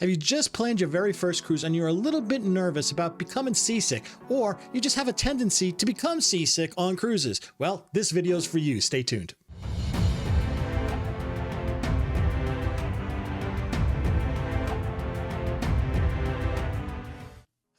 Have you just planned your very first cruise and you're a little bit nervous about becoming seasick, or you just have a tendency to become seasick on cruises? Well, this video is for you. Stay tuned.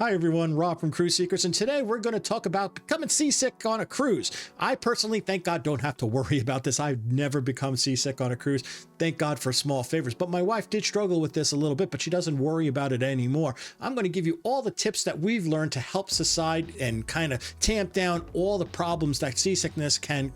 Hi everyone, Rob from Seekers, and today we're going to talk about becoming seasick on a cruise. I personally, thank God, don't have to worry about this. I've never become seasick on a cruise. Thank God for small favors. But my wife did struggle with this a little bit, but she doesn't worry about it anymore. I'm going to give you all the tips that we've learned to help subside and kind of tamp down all the problems that seasickness can,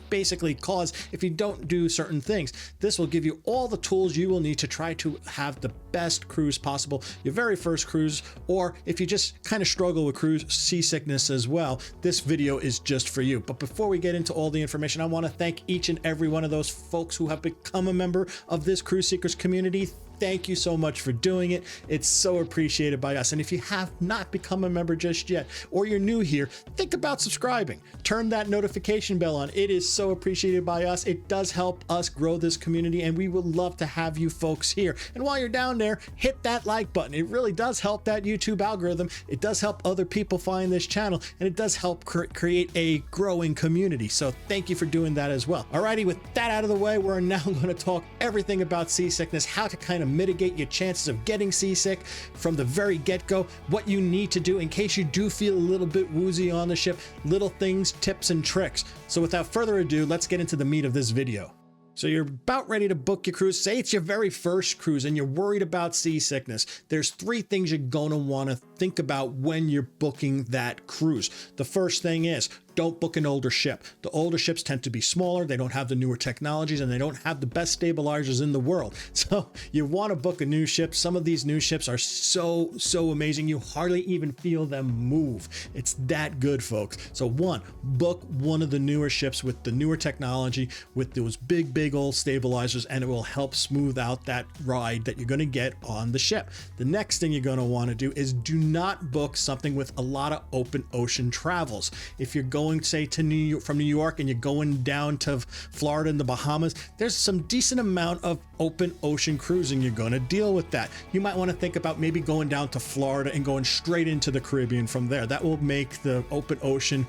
basically cause if you don't do certain things. This will give you all the tools you will need to try to have the best cruise possible, your very first cruise, or if you just kind of struggle with cruise seasickness as well, this video is just for you. But before we get into all the information, I want to thank each and every one of those folks who have become a member of this Cruise Seekers community. Thank you so much for doing it. It's so appreciated by us. And if you have not become a member just yet, or you're new here, think about subscribing. Turn that notification bell on. It is so appreciated by us. It does help us grow this community, and we would love to have you folks here. And while you're down there, hit that like button. It really does help that YouTube algorithm. It does help other people find this channel, and it does help create a growing community. So thank you for doing that as well. Alrighty, with that out of the way, we're now going to talk everything about seasickness, how to kind of mitigate your chances of getting seasick from the very get-go, what you need to do in case you do feel a little bit woozy on the ship, little things, tips, and tricks. So without further ado, let's get into the meat of this video. So you're about ready to book your cruise. Say it's your very first cruise and you're worried about seasickness. There's three things you're going to want to think about when you're booking that cruise. The first thing is, don't book an older ship. The older ships tend to be smaller, they don't have the newer technologies, and they don't have the best stabilizers in the world. So you want to book a new ship. Some of these new ships are so amazing, you hardly even feel them move. It's that good, folks. So book one of the newer ships with the newer technology, with those big old stabilizers, and it will help smooth out that ride that you're going to get on the ship. The next thing you're going to want to do is do not book something with a lot of open ocean travels. If you're going, say, to from New York and you're going down to Florida and the Bahamas, there's some decent amount of open ocean cruising. You're going to deal with that. You might want to think about maybe going down to Florida and going straight into the Caribbean from there. That will make the open ocean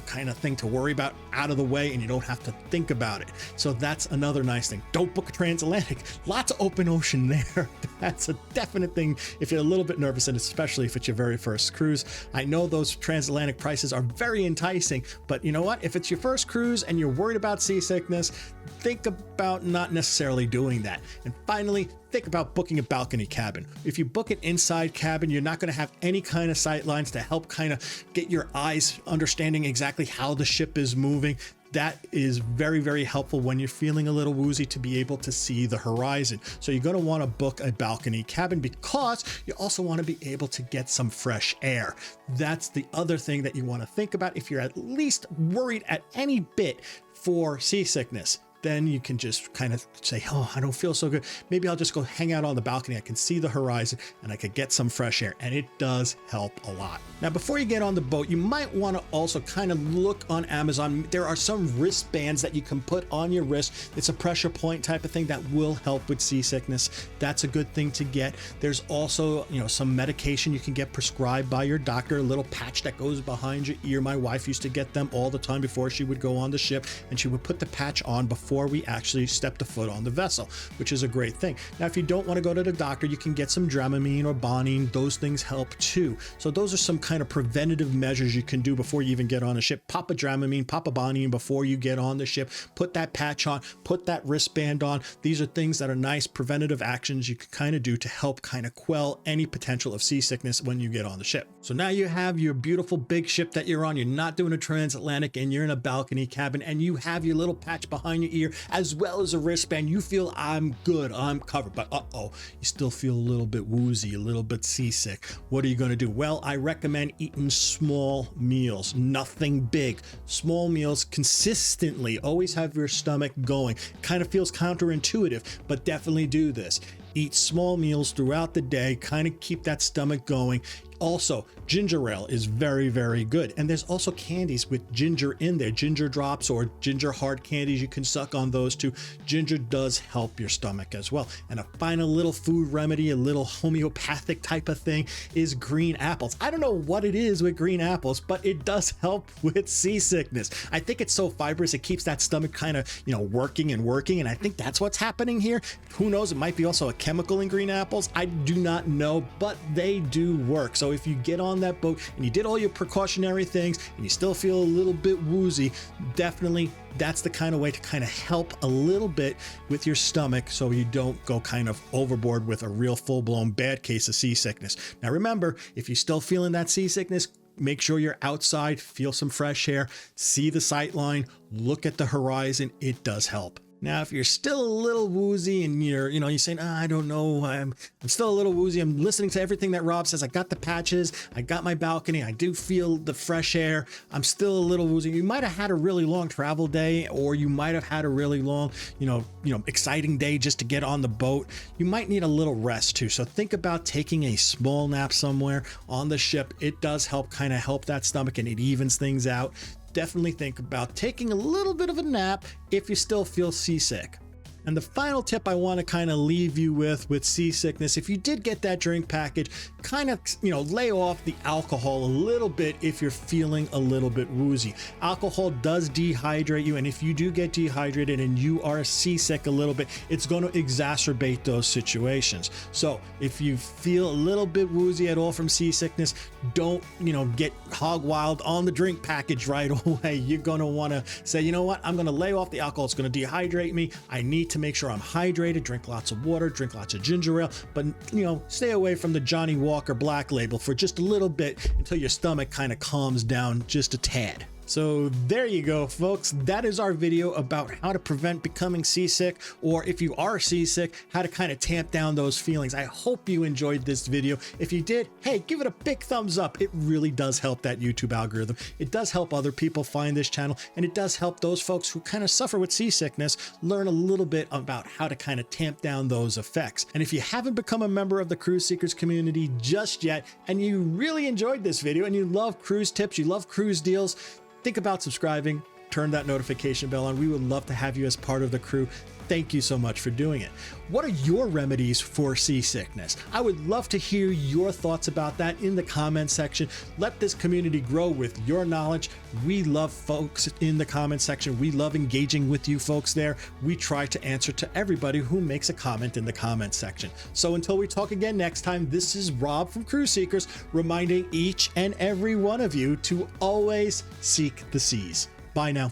kind of thing to worry about out of the way, and you don't have to think about it. So that's another nice thing. Don't book a transatlantic. Lots of open ocean there. That's a definite thing if you're a little bit nervous, and especially if it's your very first cruise. I know those transatlantic prices are very enticing, but you know what? If it's your first cruise and you're worried about seasickness, think about not necessarily doing that. And finally, think about booking a balcony cabin. If you book an inside cabin, you're not going to have any kind of sight lines to help kind of get your eyes understanding exactly how the ship is moving. That is very helpful when you're feeling a little woozy, to be able to see the horizon. So you're going to want to book a balcony cabin because you also want to be able to get some fresh air. That's the other thing that you want to think about if you're at least worried at any bit for seasickness. Then you can just kind of say, oh, I don't feel so good. Maybe I'll just go hang out on the balcony. I can see the horizon and I could get some fresh air, and it does help a lot. Now, before you get on the boat, you might want to also kind of look on Amazon. There are some wristbands that you can put on your wrist. It's a pressure point type of thing that will help with seasickness. That's a good thing to get. There's also, some medication you can get prescribed by your doctor, a little patch that goes behind your ear. My wife used to get them all the time before she would go on the ship, and she would put the patch on before we actually stepped a foot on the vessel, which is a great thing. Now, if you don't want to go to the doctor, you can get some Dramamine or Bonine. Those things help too. So those are some kind of preventative measures you can do before you even get on a ship. Pop a Dramamine, pop a Bonine before you get on the ship. Put that patch on, put that wristband on. These are things that are nice preventative actions you can kind of do to help kind of quell any potential of seasickness when you get on the ship. So now you have your beautiful big ship that you're on. You're not doing a transatlantic and you're in a balcony cabin, and you have your little patch behind your ear as well as a wristband. You feel, I'm good, I'm covered, but you still feel a little bit woozy, a little bit seasick. What are you going to do? Well, I recommend eating small meals, nothing big. Small meals consistently. Always have your stomach going. Kind of feels counterintuitive, but definitely do this. Eat small meals throughout the day, kind of keep that stomach going. Also, ginger ale is very, very good. And there's also candies with ginger in there, ginger drops or ginger hard candies. You can suck on those too. Ginger does help your stomach as well. And a final little food remedy, a little homeopathic type of thing, is green apples. I don't know what it is with green apples, but it does help with seasickness. I think it's so fibrous, it keeps that stomach kind of, working and working. And I think that's what's happening here. Who knows? It might be also a chemical in green apples. I do not know, but they do work. So if you get on that boat and you did all your precautionary things and you still feel a little bit woozy, definitely that's the kind of way to kind of help a little bit with your stomach so you don't go kind of overboard with a real full-blown bad case of seasickness. Now remember, if you're still feeling that seasickness, make sure you're outside, feel some fresh air, see the sight line, look at the horizon. It does help. Now, if you're still a little woozy and you're saying, I don't know, I'm still a little woozy. I'm listening to everything that Rob says. I got the patches. I got my balcony. I do feel the fresh air. I'm still a little woozy. You might have had a really long travel day, or you might have had a really long, exciting day just to get on the boat. You might need a little rest too. So think about taking a small nap somewhere on the ship. It does help that stomach, and it evens things out. Definitely think about taking a little bit of a nap if you still feel seasick. And the final tip I want to kind of leave you with seasickness, if you did get that drink package, kind of, lay off the alcohol a little bit if you're feeling a little bit woozy. Alcohol does dehydrate you, and if you do get dehydrated and you are seasick a little bit, it's going to exacerbate those situations. So if you feel a little bit woozy at all from seasickness, don't, get hog wild on the drink package right away. You're going to want to say, you know what, I'm going to lay off the alcohol. It's going to dehydrate me. I need to make sure I'm hydrated, drink lots of water, drink lots of ginger ale, but stay away from the Johnny Walker Black Label for just a little bit until your stomach kind of calms down just a tad. So there you go, folks. That is our video about how to prevent becoming seasick, or if you are seasick, how to kind of tamp down those feelings. I hope you enjoyed this video. If you did, hey, give it a big thumbs up. It really does help that YouTube algorithm. It does help other people find this channel, and it does help those folks who kind of suffer with seasickness learn a little bit about how to kind of tamp down those effects. And if you haven't become a member of the Cruise Seekers community just yet, and you really enjoyed this video and you love cruise tips, you love cruise deals, think about subscribing, turn that notification bell on. We would love to have you as part of the crew. Thank you so much for doing it. What are your remedies for seasickness? I would love to hear your thoughts about that in the comment section. Let this community grow with your knowledge. We love folks in the comment section. We love engaging with you folks there. We try to answer to everybody who makes a comment in the comment section. So until we talk again next time, this is Rob from Cruise Seekers, reminding each and every one of you to always seek the seas. Bye now.